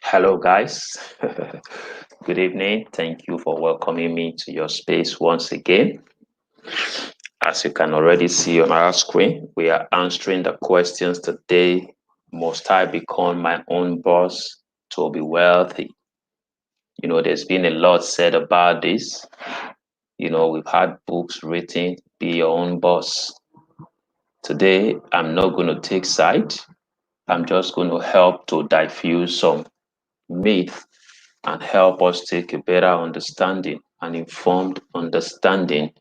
Hello, guys. Good evening. Thank you for welcoming me to your space once again. As you can already see on our screen, we are answering the questions today. Must I become my own boss to be wealthy? There's been a lot said about this. We've had books written, Be Your Own Boss. Today, I'm not going to take side. I'm just going to help to diffuse some myth and help us take a better understanding and informed understanding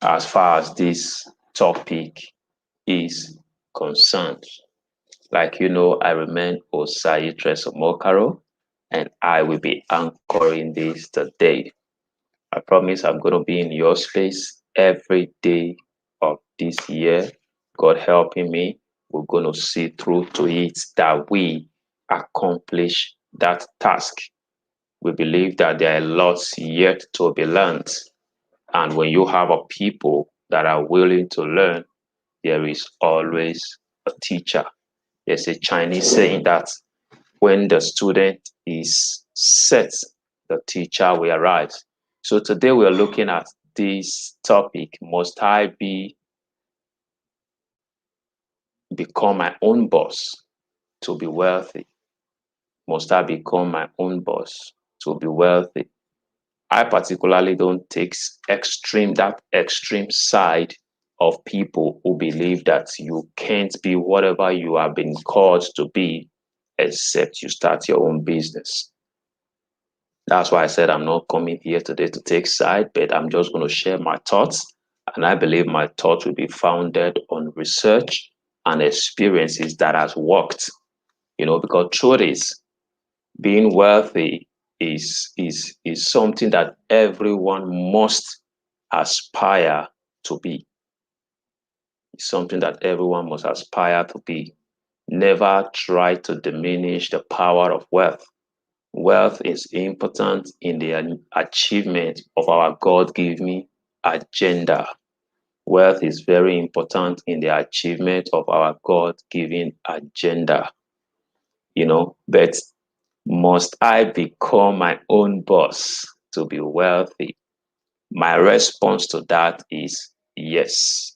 as far as this topic is concerned. I remain Osai Tresomokaro and I will be anchoring this today. I promise I'm going to be in your space every day of this year. God helping me, we're going to see through to it that we accomplish that task. We believe that there are lots yet to be learned. And when you have a people that are willing to learn, there is always a teacher. There's a Chinese saying that when the student is set, the teacher will arise. So today we are looking at this topic. Must I become my own boss to be wealthy? Must I become my own boss to be wealthy? I particularly don't take that extreme side of people who believe that you can't be whatever you have been called to be except you start your own business. That's why I said I'm not coming here today to take side, but I'm just going to share my thoughts. And I believe my thoughts will be founded on research and experiences that has worked. Because truth is, being wealthy is something that everyone must aspire to be. It's something that everyone must aspire to be. Never try to diminish the power of wealth. Wealth is important in the achievement of our God-given agenda. Wealth is very important in the achievement of our God-given agenda. But must I become my own boss to be wealthy? My response to that is yes.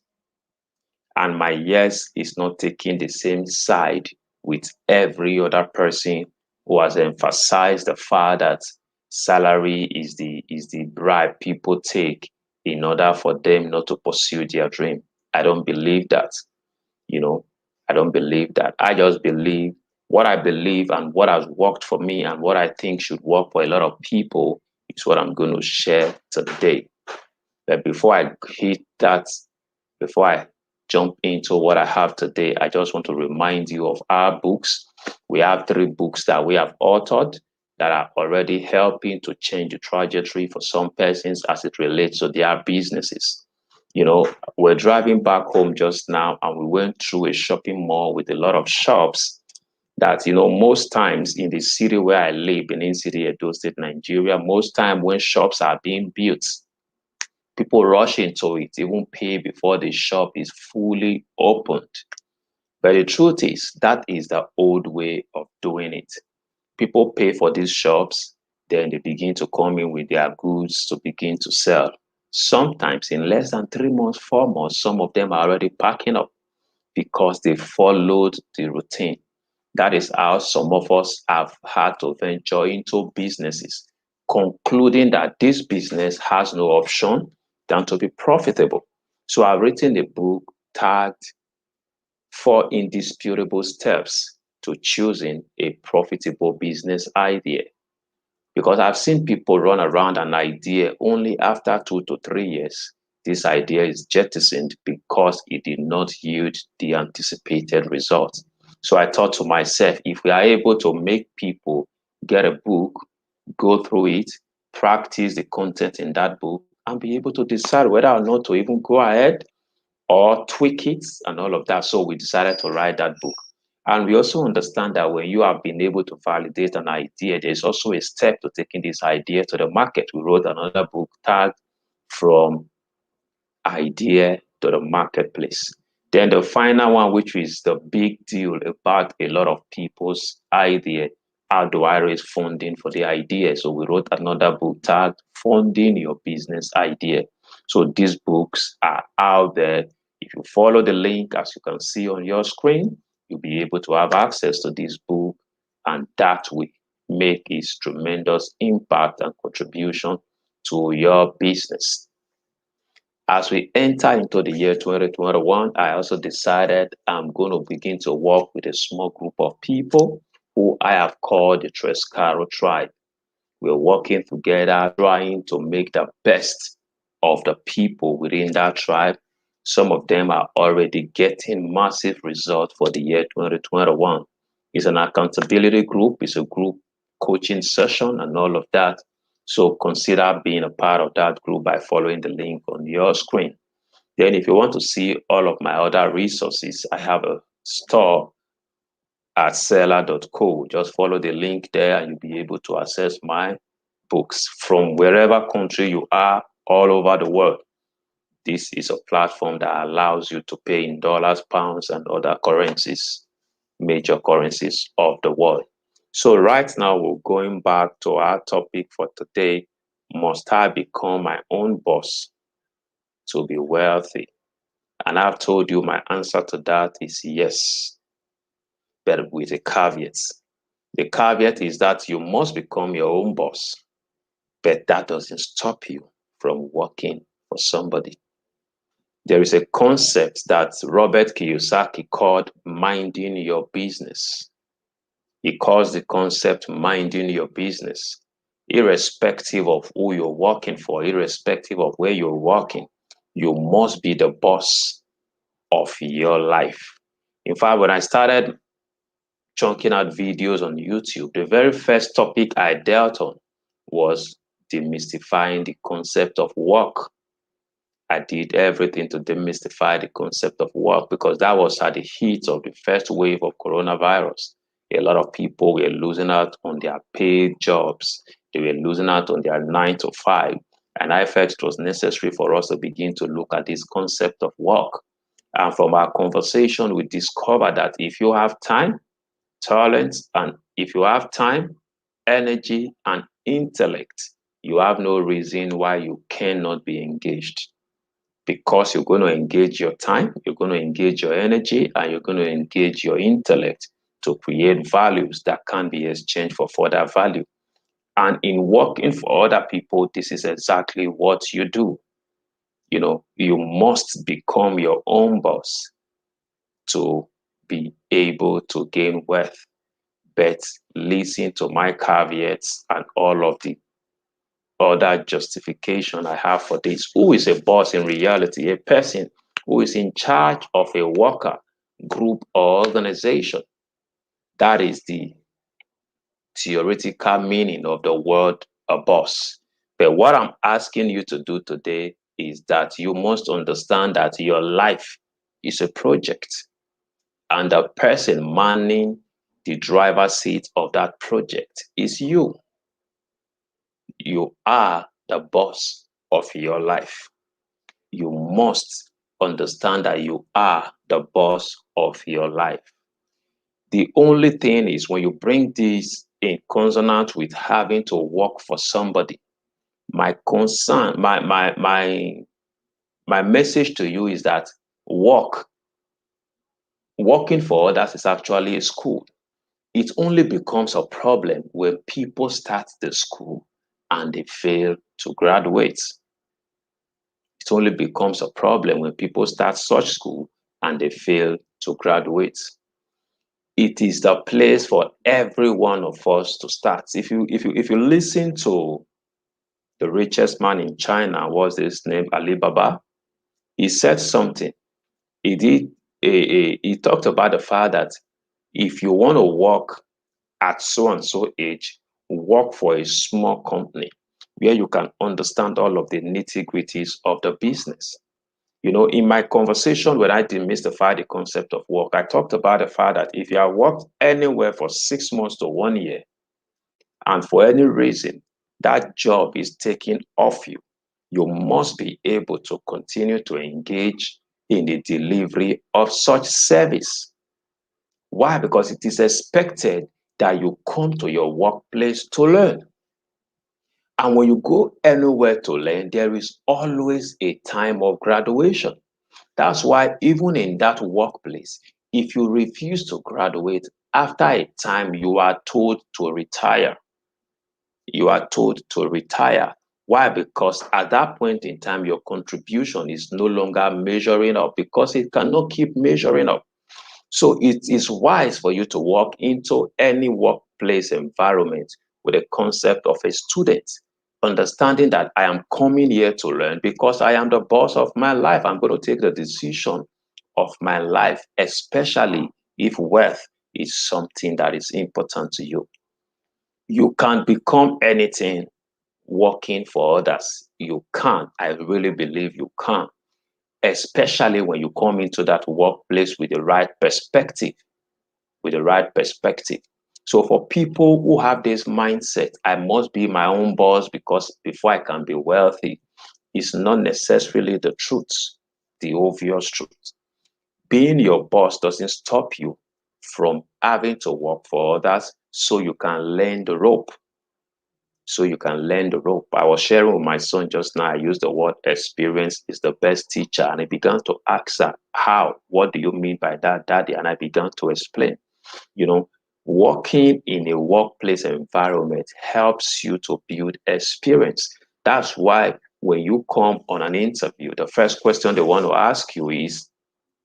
And my yes is not taking the same side with every other person who has emphasized the fact that salary is the bribe people take in order for them not to pursue their dream. I don't believe that. You know, I don't believe that. I just believe what I believe and what has worked for me and what I think should work for a lot of people is what I'm going to share today. But before I hit that, before I jump into what I have today, I just want to remind you of our books. We have 3 books that we have authored that are already helping to change the trajectory for some persons as it relates to their businesses. We're driving back home just now and we went through a shopping mall with a lot of shops that, most times in the city where I live, in City, Edo State, Nigeria, most time when shops are being built, people rush into it, even pay before the shop is fully opened. But the truth is, that is the old way of doing it. People pay for these shops, then they begin to come in with their goods to begin to sell. Sometimes in less than 3 months, 4 months, some of them are already packing up because they followed the routine. That is how some of us have had to venture into businesses, concluding that this business has no option than to be profitable. So I've written a book tagged 4 indisputable steps to choosing a profitable business idea. Because I've seen people run around an idea only after 2 to 3 years. This idea is jettisoned because it did not yield the anticipated result. So I thought to myself, if we are able to make people get a book, go through it, practice the content in that book, and be able to decide whether or not to even go ahead or tweak it and all of that. So we decided to write that book. And we also understand that when you have been able to validate an idea, there's also a step to taking this idea to the market. We wrote another book tagged From Idea to the Marketplace. Then the final one, which is the big deal about a lot of people's idea, how do I raise funding for the idea? So we wrote another book tagged Funding Your Business Idea. So these books are out there. If you follow the link, as you can see on your screen, you'll be able to have access to this book, and that will make its tremendous impact and contribution to your business. As we enter into the year 2021, I also decided I'm going to begin to work with a small group of people who I have called the Trescaro tribe. We're working together, trying to make the best of the people within that tribe. Some of them are already getting massive results for the year 2021. It's an accountability group, it's a group coaching session, and all of that. So consider being a part of that group by following the link on your screen. Then, if you want to see all of my other resources, I have a store at seller.co. Just follow the link there and you'll be able to access my books from wherever country you are all over the world. This is a platform that allows you to pay in dollars, pounds, and other currencies, major currencies of the world. So right now we're going back to our topic for today. Must I become my own boss to be wealthy? And I've told you my answer to that is yes, but with a caveat. The caveat is that you must become your own boss, but that doesn't stop you from working for somebody. There is a concept that Robert Kiyosaki called minding your business. He calls the concept minding your business. Irrespective of who you're working for, irrespective of where you're working, you must be the boss of your life. In fact, when I started chunking out videos on YouTube, the very first topic I dealt on was demystifying the concept of work. I did everything to demystify the concept of work because that was at the heat of the first wave of coronavirus. A lot of people were losing out on their paid jobs. They were losing out on their 9 to 5. And I felt it was necessary for us to begin to look at this concept of work. And from our conversation, we discovered that if you have time, talent, and if you have time, energy, and intellect, you have no reason why you cannot be engaged, because you're going to engage your time, you're going to engage your energy, and you're going to engage your intellect to create values that can be exchanged for further value. And in working for other people, this is exactly what you do. You know, you must become your own boss to be able to gain wealth. But listen to my caveats and all of the other justification I have for this. Who is a boss in reality? A person who is in charge of a worker, group, or organization. That is the theoretical meaning of the word a boss. But what I'm asking you to do today is that you must understand that your life is a project, and the person manning the driver's seat of that project is you. You are the boss of your life. You must understand that you are the boss of your life. The only thing is, when you bring this in consonant with having to work for somebody, my concern, my message to you is that working for others is actually a school. It only becomes a problem when people start the school and they fail to graduate. It only becomes a problem when people start such school and they fail to graduate. It is the place for every one of us to start. If you listen to the richest man in China, what's his name, Alibaba, he said something. He did. He talked about the fact that if you want to work at so and so age, work for a small company where you can understand all of the nitty gritties of the business. You know, in my conversation when I demystify the concept of work, I talked about the fact that if you have worked anywhere for 6 months to 1 year, and for any reason that job is taken off you, you must be able to continue to engage in the delivery of such service. Why? Because it is expected that you come to your workplace to learn. And when you go anywhere to learn, there is always a time of graduation. That's why, even in that workplace, if you refuse to graduate, after a time, you are told to retire. You are told to retire. Why? Because at that point in time, your contribution is no longer measuring up because it cannot keep measuring up. So it is wise for you to walk into any workplace environment with a concept of a student, understanding that I am coming here to learn because I am the boss of my life. I'm going to take the decision of my life, especially if wealth is something that is important to you. You can become anything working for others. You can. I really believe you can, especially when you come into that workplace with the right perspective. With the right perspective. So for people who have this mindset, I must be my own boss because before I can be wealthy, is not necessarily the truth, the obvious truth. Being your boss doesn't stop you from having to work for others so you can learn the rope. So you can learn the rope. I was sharing with my son just now. I used the word experience is the best teacher. And he began to ask her, how? What do you mean by that, Daddy? And I began to explain. You know, working in a workplace environment helps you to build experience. That's why when you come on an interview, the first question they want to ask you is,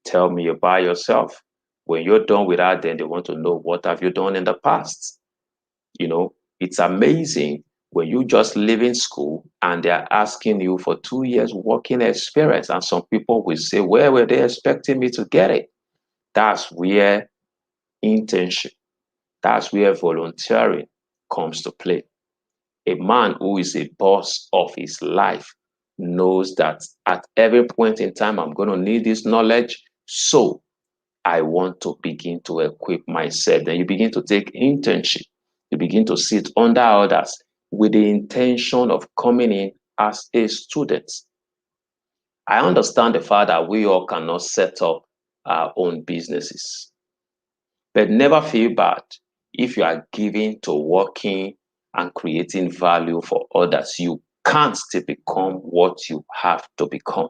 tell me about yourself. When you're done with that, then they want to know, what have you done in the past? You know, it's amazing when you just leaving school and they're asking you for 2 years working experience. And some people will say, where were they expecting me to get it? That's where internship, that's where volunteering comes to play. A man who is a boss of his life knows that at every point in time, I'm going to need this knowledge. So I want to begin to equip myself. Then you begin to take internship. You begin to sit under others with the intention of coming in as a student. I understand the fact that we all cannot set up our own businesses, but never feel bad if you are giving to working and creating value for others. You can't still become what you have to become.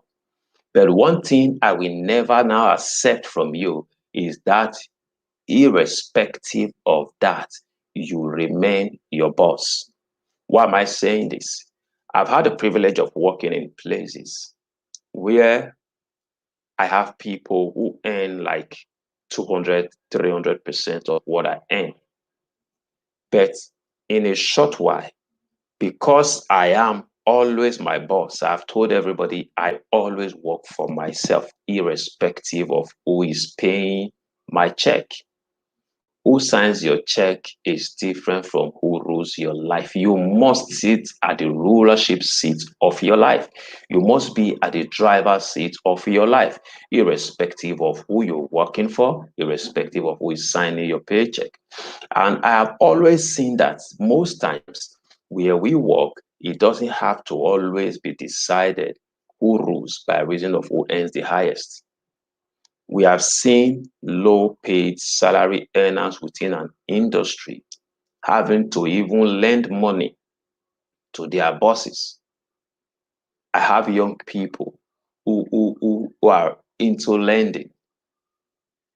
But one thing I will never now accept from you is that, irrespective of that, you remain your boss. Why am I saying this? I've had the privilege of working in places where I have people who earn like 200, 300% of what I earn. But in a short while, because I am always my boss, I've told everybody I always work for myself, irrespective of who is paying my check. Who signs your check is different from who rules your life. You must sit at the rulership seat of your life. You must be at the driver's seat of your life, irrespective of who you're working for, irrespective of who is signing your paycheck. And I have always seen that most times where we work, it doesn't have to always be decided who rules by reason of who earns the highest. We have seen low paid salary earners within an industry having to even lend money to their bosses. I have young people who are into lending,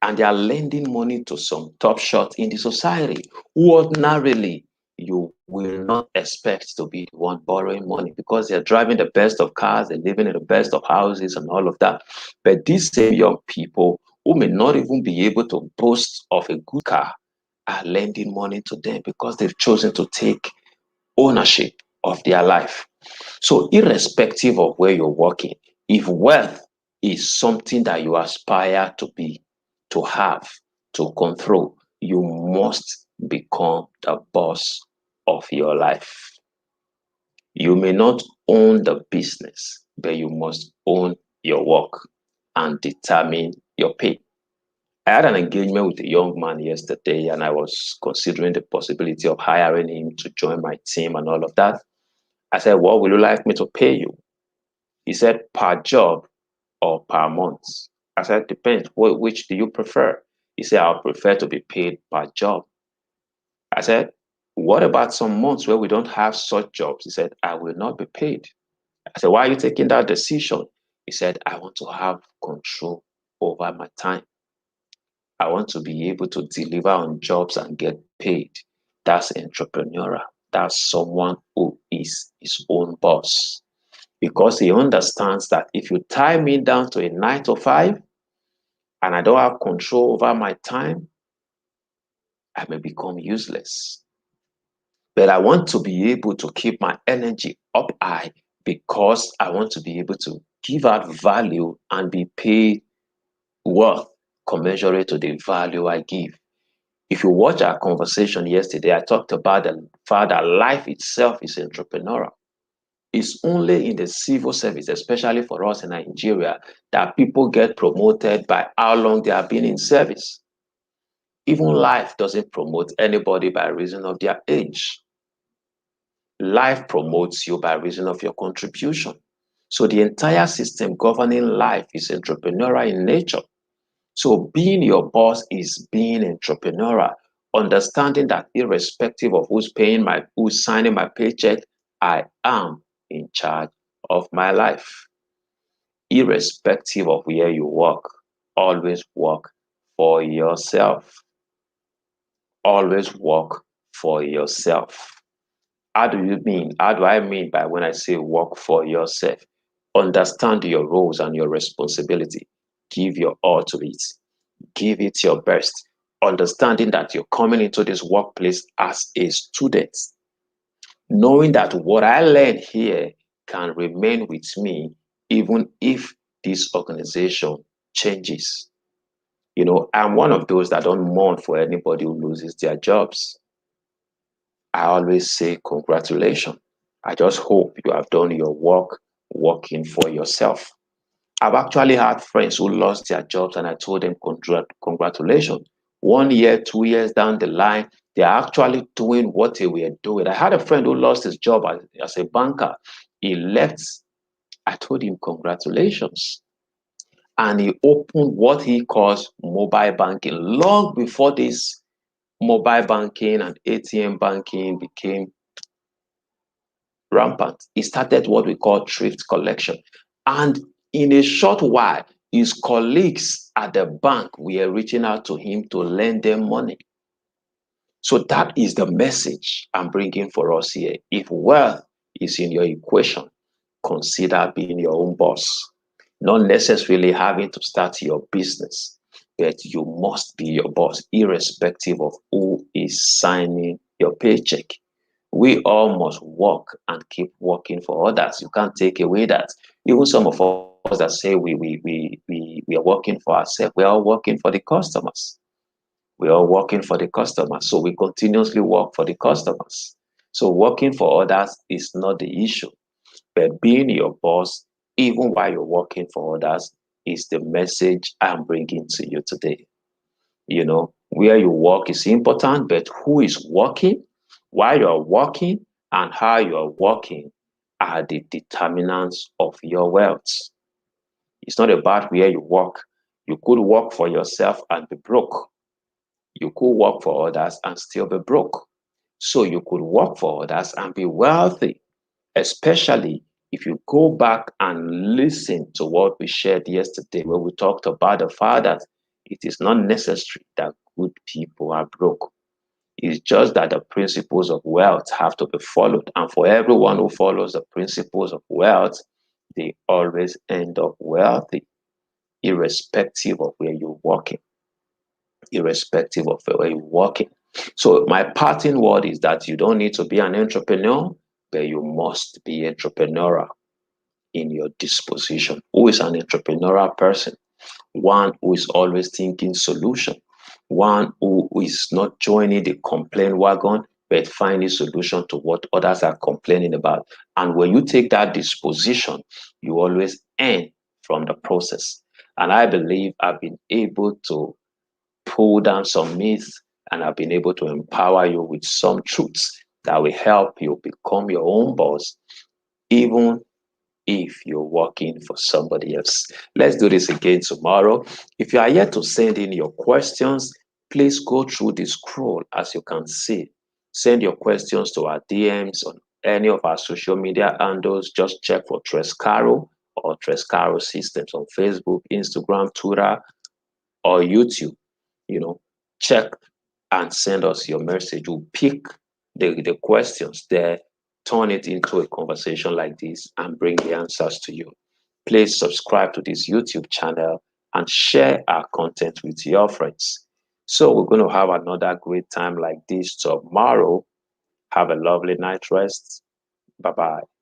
and they are lending money to some top shot in the society who ordinarily you will not expect to be the one borrowing money because they're driving the best of cars, they're living in the best of houses and all of that. But these same young people who may not even be able to boast of a good car are lending money to them because they've chosen to take ownership of their life. So, irrespective of where you're working, if wealth is something that you aspire to be, to have, to control, you must become the boss of your life. You may not own the business, but you must own your work and determine your pay. I had an engagement with a young man yesterday, and I was considering the possibility of hiring him to join my team and all of that. I said, what will you like me to pay you? He said, per job or per month? I said, depends. Which do you prefer? He said, I'll prefer to be paid per job. I said, what about some months where we don't have such jobs? He said, I will not be paid. I said, why are you taking that decision? He said, I want to have control over my time. I want to be able to deliver on jobs and get paid. That's entrepreneurial. That's someone who is his own boss. Because he understands that if you tie me down to a 9 to 5 and I don't have control over my time, I may become useless. But I want to be able to keep my energy up high because I want to be able to give out value and be paid worth commensurate to the value I give. If you watch our conversation yesterday, I talked about the fact that life itself is entrepreneurial. It's only in the civil service, especially for us in Nigeria, that people get promoted by how long they have been in service. Even life doesn't promote anybody by reason of their age. Life promotes you by reason of your contribution. So the entire system governing life is entrepreneurial in nature. So being your boss is being entrepreneurial, understanding that irrespective of who's signing my paycheck, I am in charge of my life. Irrespective of where you work, always work for yourself. Always work for yourself. How do you mean? How do I mean by when I say work for yourself? Understand your roles and your responsibility. Give your all to it. Give it your best. Understanding that you're coming into this workplace as a student. Knowing that what I learn here can remain with me even if this organization changes. I'm one of those that don't mourn for anybody who loses their jobs. I always say congratulations. I just hope you have done your work working for yourself. I've actually had friends who lost their jobs and I told them congratulations. 1 year, 2 years down the line, they're actually doing what they were doing. I had a friend who lost his job as a banker. He left. I told him congratulations. And he opened what he calls mobile banking long before this mobile banking and ATM banking became rampant. He started what we call thrift collection. And in a short while, his colleagues at the bank were reaching out to him to lend them money. So that is the message I'm bringing for us here. If wealth is in your equation, consider being your own boss. Not necessarily having to start your business, but you must be your boss, irrespective of who is signing your paycheck. We all must work and keep working for others. You can't take away that. Even some of us that say we are working for ourselves, we are all working for the customers. We are working for the customers. So we continuously work for the customers. So working for others is not the issue. But being your boss, even while you're working for others, is the message I'm bringing to you today. Where you work is important, but who is working, why you are working, and how you are working are the determinants of your wealth. It's not about where you work. You could work for yourself and be broke. You could work for others and still be broke. So you could work for others and be wealthy, especially if you go back and listen to what we shared yesterday when we talked about the fact that it is not necessary that good people are broke. It's just that the principles of wealth have to be followed. And for everyone who follows the principles of wealth, they always end up wealthy, irrespective of where you're working. Irrespective of where you're working. So my parting word is that you don't need to be an entrepreneur, but you must be entrepreneurial in your disposition. Who is an entrepreneurial person? One who is always thinking solution. One who is not joining the complaint wagon, but finding solution to what others are complaining about. And when you take that disposition, you always earn from the process. And I believe I've been able to pull down some myths and I've been able to empower you with some truths that will help you become your own boss, even if you're working for somebody else. Let's do this again tomorrow. If you are yet to send in your questions, please go through the scroll as you can see. Send your questions to our DMs on any of our social media handles. Just check for Trescaro or Trescaro Systems on Facebook, Instagram, Twitter, or YouTube. You know, check and send us your message. We'll pick the questions there, turn it into a conversation like this, and bring the answers to you. Please subscribe to this YouTube channel and share our content with your friends. So we're going to have another great time like this tomorrow. Have a lovely night rest. Bye bye.